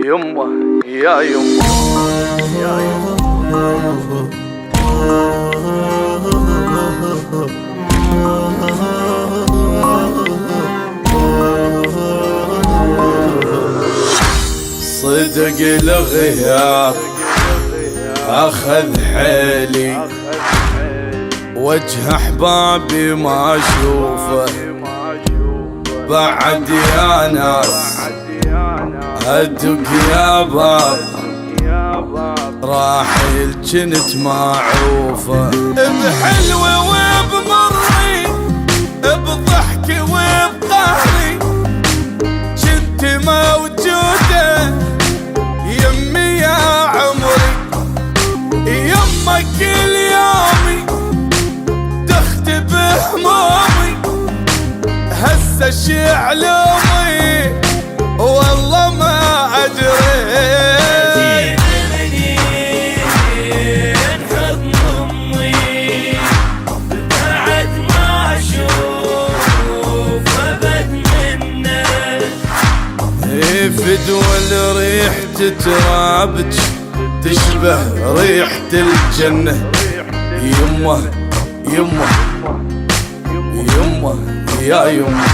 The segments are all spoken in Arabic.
يمه يا يمه يا يمه. صدق الغياب أخذ حيلي، وجه أحبابي ما أشوفه بعد يا ناس، أدق يا باب راحل جنت معوفة، بحلوة وبمري بضحكي وبقهري جنت موجودة يمي يا عمري، يمك كل يومي تختب همومي، هسه شي علومي والله ما أدري. فدوى الريح تترابج تشبه ريحة الجنة، يمه يمه يمه يا يمه.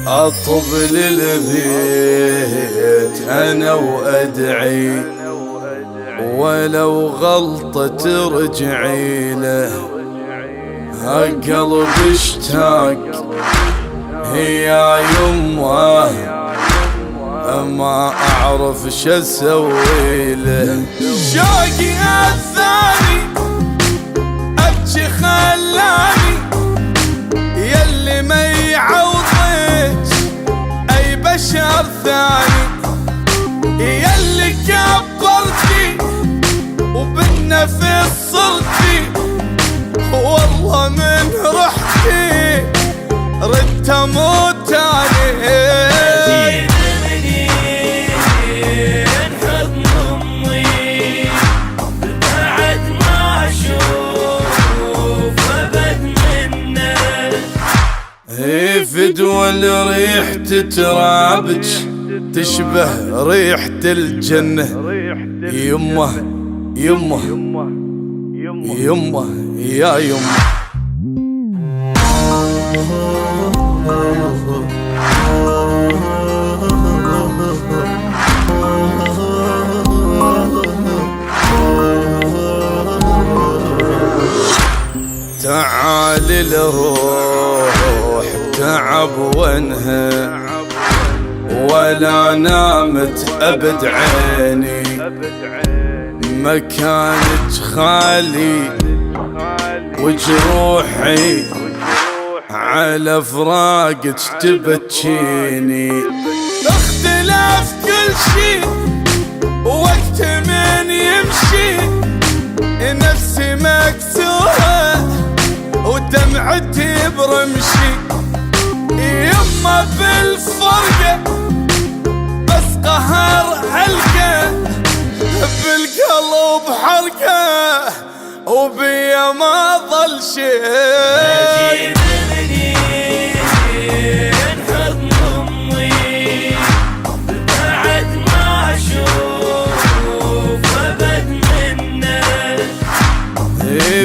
أطب للبيت أنا وأدعي، ولو غلطة ترجعي له، هالقلب اشتاق يا يمه ما أعرف شسوي له، شوقي أذاني أبكي خلاني يلي ما يعوضك أي بشر ثاني، يلي كبرتي وبالنفس صرتي، والله من رحتي ردت اموت تاني. فدوى الريح تترابج تشبه ريحة الجنة، يمه يمه يمه يا يمه. تعال الروح تعب وانهى، ولا نامت أبد عيني، مكانك خالي وجروحي على فراقك تبكيني، اختلاف كل شي وقت من يمشي، نفسي مكسورة ودمعتي برمشي، يما بالفرقة بس قهر علقة، بالقلب حرقة وبيا ما ظل شي.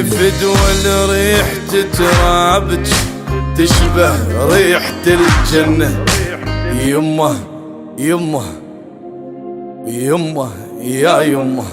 فدوى الريح تترابج تشبه ريحة الجنة، يمه يمه يمه يا يمه.